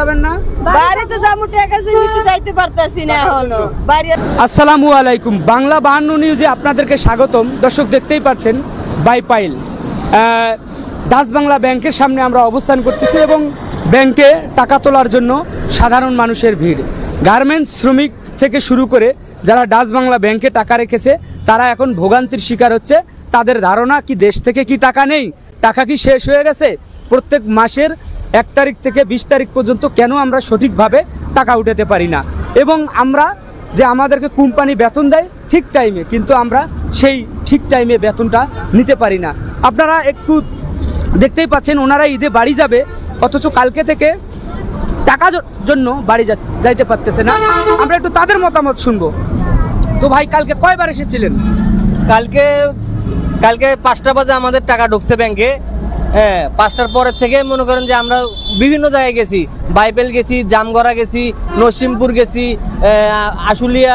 যাবেন না? বাড়িতে যাবো, টাকা নিতে যাইতে পারতাছি না এখনো। আসসালামু আলাইকুম, বাংলা 52 নিউজে আপনাদেরকে স্বাগতম। দর্শক, দেখতেই পাচ্ছেন বাইপাইল ডাচ বাংলা ব্যাংকের সামনে আমরা অবস্থান করতেছি এবং ব্যাংকে টাকা তোলার জন্য সাধারণ মানুষের ভিড়। গার্মেন্টস শ্রমিক থেকে শুরু করে যারা ডাচ বাংলা ব্যাংকে টাকা রেখেছে তারা এখন ভোগান্তির শিকার হচ্ছে। তাদের ধারণা কি দেশ থেকে কি টাকা নেই, টাকা কি শেষ হয়ে গেছে? প্রত্যেক মাসের 1 তারিখ থেকে 20 তারিখ পর্যন্ত কেন আমরা সঠিকভাবে টাকা উঠাতে পারি না, এবং আমরা যে আমাদেরকে কোম্পানি বেতন দেয় ঠিক টাইমে, কিন্তু আমরা সেই ঠিক টাইমে বেতনটা নিতে পারি না। আপনারা একটু দেখতেই পাচ্ছেন ওনারা ঈদে বাড়ি যাবে, অথচ কালকে থেকে টাকার জন্য বাড়ি যাইতে পারতেছে না। আমরা একটু তাদের মতামত শুনবো। তো ভাই, কালকে কয়বার এসেছিলেন? কালকে 5টা বাজে আমাদের টাকা ঢুকছে ব্যাংকে। হ্যাঁ, 5টার পরের থেকে মনে করেন যে আমরা বিভিন্ন জায়গায় গেছি, বাইবেল গেছি, জামগড়া গেছি, নসিমপুর গেছি, আশুলিয়া,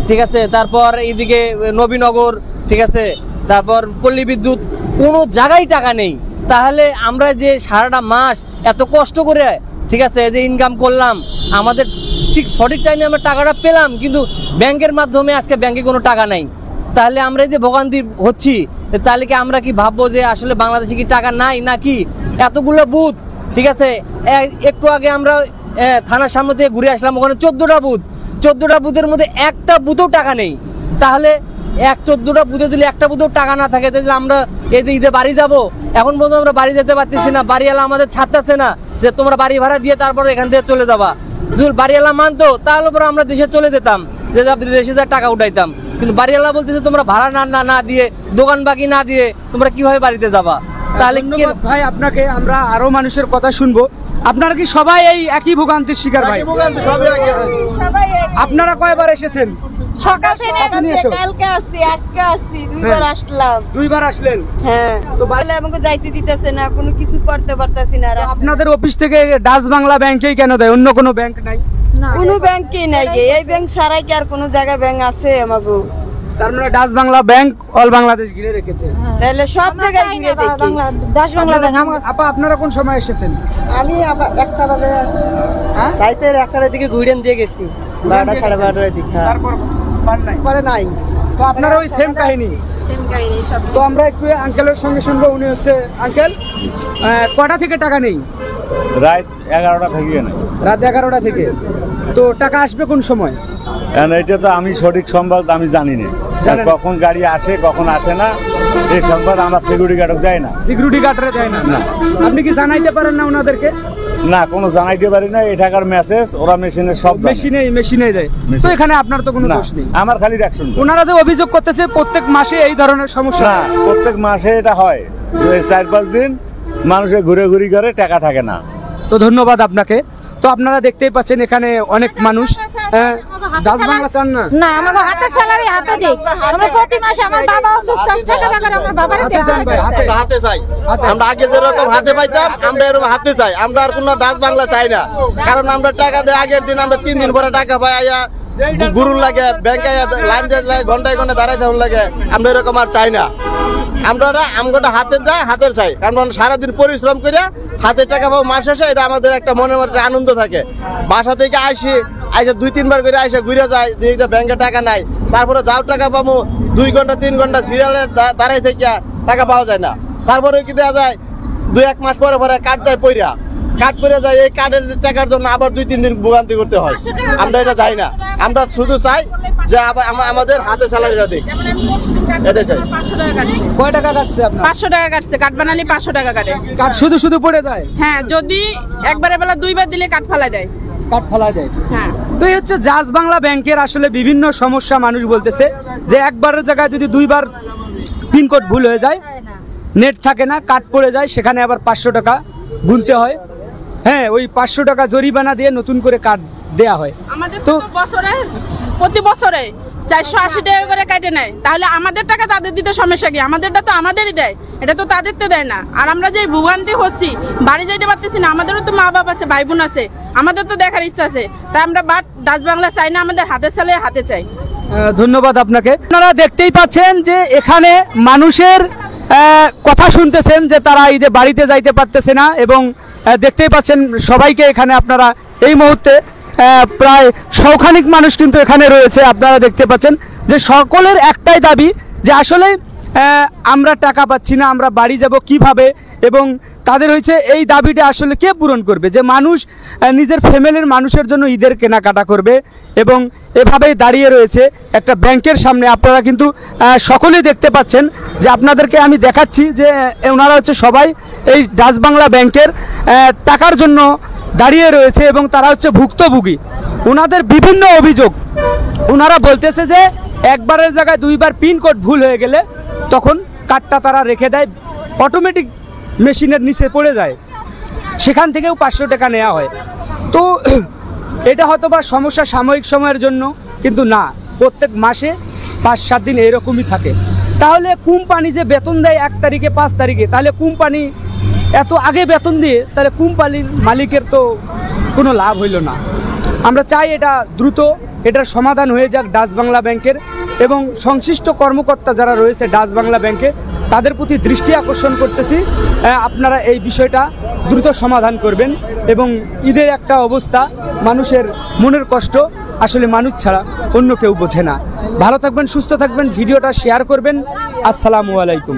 ঠিক আছে, তারপর এইদিকে নবীনগর, ঠিক আছে, তারপর পল্লী বিদ্যুৎ, কোনো জায়গায় টাকা নেই। তাহলে আমরা যে সারাটা মাস এত কষ্ট করে, ঠিক আছে, যে ইনকাম করলাম, আমাদের ঠিক সঠিক টাইমে আমরা টাকাটা পেলাম, কিন্তু ব্যাংকের মাধ্যমে আজকে ব্যাংকে কোনো টাকা নাই। তাহলে আমরা এই যে ভোগান্তি হচ্ছি, তাহলে কি আমরা কি ভাববো যে আসলে বাংলাদেশে কি টাকা নাই নাকি? এতগুলো বুথ, ঠিক আছে, একটু আগে আমরা থানার সামনে থেকে ঘুরে আসলাম, ওখানে 14টা বুথ, 14টা বুথের মধ্যে একটা বুথেও টাকা নেই। তাহলে 14টা বুথে যদি একটা বুথেও টাকা না থাকে, তাহলে আমরা এই যে ঈদে বাড়ি যাব, এখন পর্যন্ত আমরা বাড়ি যেতে পারতেছি না। বাড়িওয়ালা আমাদের ছাড়তেছে না যে তোমরা বাড়ি ভাড়া দিয়ে তারপর এখান থেকে চলে যাবা। যদি বাড়িওয়ালা মানতো তাহলে পরে আমরা দেশে চলে যেতাম, যে দেশে যা টাকা উঠাইতাম। কিন্তু বাড়িওয়ালা বলতেছে তোমরা ভাড়া না দিয়ে, দোকান বাকি না দিয়ে তোমরা কিভাবে বাড়িতে যাবা? তাহলে ভাই, আপনাকে আমরা আরো মানুষের কথা শুনবো। আপনারা কি সবাই এই একই ভোগান্তির শিকার? ভাই, আপনারা কয়বার এসেছেন? সকাল থেকে কালকে আসছি, আজকে আসছি, 2বার আসলাম। 2বার আসলেন? হ্যাঁ। তো বাড়িতে আমাকে যাইতে দিতেছে না, কোনো কিছু করতে পারতাছি না। আপনাদের অফিস থেকে ডাচ বাংলা ব্যাংকেই কেন দেয়, অন্য কোনো ব্যাংক নাই? কোনো ব্যাংকই নাই, এই ব্যাংক ছাড়াই কি আর কোনো জায়গায় ব্যাংক আছে আমাকে? তার মানে Dutch Bangla bank all Bangladesh ঘিরে রেখেছে। তাহলে সব জায়গায় ঘিরে দেখি ডাচ বাংলা ব্যাংক। আপা, আপনারা কোন সময় এসেছেন? আমি 1টা বাজে, রাতে 1টার দিকে ঘুরেন দিয়ে গেছি, 12টা 12:30 দিকে। তারপর পরে নাই। তো আপনারা ওই সেম কাহিনী? তো আমরা একটু আঙ্কেলের সঙ্গে শুনবো। উনি হচ্ছে আঙ্কেল, কটা থেকে টাকা নেই? রাত 11টা থেকে নেই। রাত 11টা থেকে। তো টাকা আসবে কোন সময়? এটা তো আমি সঠিক সংবাদ আমি জানি না, কখন গাড়ি আসে কখন আসে না, এই সংবাদ আমরা সিকিউরিটি গার্ডকে দেয় না। সিকিউরিটি গার্ডরে দেয় না? না। আপনি কি জানাইতে পারেন না ওনাদেরকে? না, কোনো জানাইতে পারি না। এই টাকার মেসেজ ওরা মেশিনে সব মেশিনে দেয়। তো এখানে আপনার তো কোনো দোষ নেই। আমার খালি দেখুন, ওনারা যে অভিযোগ করতেছে প্রত্যেক মাসে এই ধরনের সমস্যা। না, প্রত্যেক মাসে এটা হয়, 4-5 দিন মানুষের ঘুরে ঘুরি করে টাকা থাকে না। তো ধন্যবাদ আপনাকে। তো আপনারা দেখতেই পাচ্ছেন এখানে অনেক মানুষ। ডাচ বাংলা চান না? না, আমাকে হাতে স্যালারি হাতে দিই। আমরা প্রতি মাসে আমার বাবা অসুস্থ, টাকা করে আমার বাবারে দেই। হাতে চাই। আমরা আগে যেরকম হাতে পাইতাম আমরা এরকম হাতে চাই। আমরা আর কোনো ডাচ বাংলা চাই না, কারণ আমরা টাকা দেই আগের দিন, আমরা 3 দিন পরে টাকা পাই, আয়া গুরুর লাগে ব্যাংকে লাইন দিয়ে ঘন্টায় ঘন্টা দাঁড়াই থাকুন লাগে। আমরা এরকম আর চাই না। আমরা হাতের চাই, কারণ সারাদিন পরিশ্রম করে হাতের টাকা পাবো মাস শেষে, এটা আমাদের একটা মনের মধ্যে আনন্দ থাকে। বাসা থেকে আইসে 2-3 বার করে আইসে ঘুরে যায়, যে ব্যাংকে টাকা নাই, তারপরে যাও টাকা পাবো 2 ঘন্টা 3 ঘন্টা সিরিয়ালে দাঁড়াই থেকে টাকা পাওয়া যায় না। তারপরে কি দেওয়া যায়, 2-1 মাস পরে পরে কাট যায়, কাট পরে যায়। এই কার্ডের টাকার জন্য আবার 2-3 দিন ভোগান্তি করতে হয়। আমরা এটা চাই না। আমরা শুধু চাই যে আমাদের হাতে স্যালারিটা দিক, এটা চাই। কয় টাকা কাটছে আপনার? 500 টাকা কাটছে। কাট বানালে 500 টাকা কাটে। কাট শুধু পড়ে যায়? হ্যাঁ, যদি একবারে বেলা 2বার দিলে কাট ফেলা যায়। কাট ফেলা যায়? হ্যাঁ। তো এই হচ্ছে ডাচ বাংলা ব্যাংকের আসলে বিভিন্ন সমস্যা। মানুষ বলতেছে যে একবারের জায়গায় যদি 2বার পিনকোড ভুল হয়ে যায়, নেট থাকে না, কাট পড়ে যায়, সেখানে আবার 500 টাকা গুনতে হয়। হ্যাঁ, ওই 500 টাকা জরিমানা দিয়ে নতুন করে কার্ড দেয়া হয়। আমাদের তো প্রতি বছরে 480 টাকা করে কেটে নেয়। তাহলে আমাদের টাকা তাদের দিতে সমস্যা কি? আমাদেরটা তো আমাদেরই দেয়, এটা তো তাদের তো দেয় না। আর আমরা যে ভোগান্তি হচ্ছি, বাড়ি যাইতে পারতেছি না, আমাদেরও তো মা বাবা আছে, ভাই বোন আছে, আমাদের তো দেখার ইচ্ছা আছে। তাই আমরা ডাচ বাংলা চাই না, আমাদের হাতে চালে হাতে চাই। ধন্যবাদ আপনাকে। আপনারা দেখতেই পাচ্ছেন যে এখানে মানুষের কথা শুনতেছেন যে তারা ঈদে বাড়িতে যাইতে পারতেছে না এবং দেখতেই পাচ্ছেন সবাইকে এখানে আপনারা এই মুহূর্তে প্রায় শখানিক মানুষ কিন্তু এখানে রয়েছে। আপনারা দেখতে পাচ্ছেন যে সকলের একটাই দাবি যে আসলে আমরা টাকা পাচ্ছি না, আমরা বাড়ি যাব কিভাবে, এবং তাদের হয়েছে এই দাবিটা আসলে কে পূরণ করবে, যে মানুষ নিজের ফ্যামিলির মানুষের জন্য ঈদের কেনাকাটা করবে, এবং এভাবেই দাঁড়িয়ে রয়েছে একটা ব্যাংকের সামনে। আপনারা কিন্তু সকলেই দেখতে পাচ্ছেন যে আপনাদেরকে আমি দেখাচ্ছি যে ওনারা হচ্ছে সবাই এই ডাচ বাংলা ব্যাংকের টাকার জন্য দাঁড়িয়ে রয়েছে, এবং তারা হচ্ছে ভুক্তভোগী। ওনাদের বিভিন্ন অভিযোগ, ওনারা বলতেছে যে একবারের জায়গায় দুইবার পিনকোড ভুল হয়ে গেলে তখন কার্ডটা তারা রেখে দেয়, অটোমেটিক মেশিনের নিচে পড়ে যায়, সেখান থেকেও 500 টাকা নেওয়া হয়। তো এটা হয়তো বা সমস্যা সাময়িক সময়ের জন্য, কিন্তু না, প্রত্যেক মাসে 5-7 দিন এরকমই থাকে। তাহলে কোম্পানি যে বেতন দেয় 1 তারিখে 5 তারিখে, তাহলে কোম্পানি এত আগে বেতন দিয়ে তাহলে কোম্পানির মালিকের তো কোনো লাভ হইল না। আমরা চাই এটা দ্রুত এটার সমাধান হয়ে যাক ডাচ বাংলা ব্যাংকের, এবং সংশ্লিষ্ট কর্মকর্তা যারা রয়েছে ডাচ বাংলা ব্যাংকে তাদের প্রতি দৃষ্টি আকর্ষণ করতেছি, আপনারা এই বিষয়টা দ্রুত সমাধান করবেন। এবং ঈদের একটা অবস্থা, মানুষের মনের কষ্ট আসলে মানুষ ছাড়া অন্য কেউ বোঝে না। ভালো থাকবেন, সুস্থ থাকবেন, ভিডিওটা শেয়ার করবেন। আসসালামু আলাইকুম।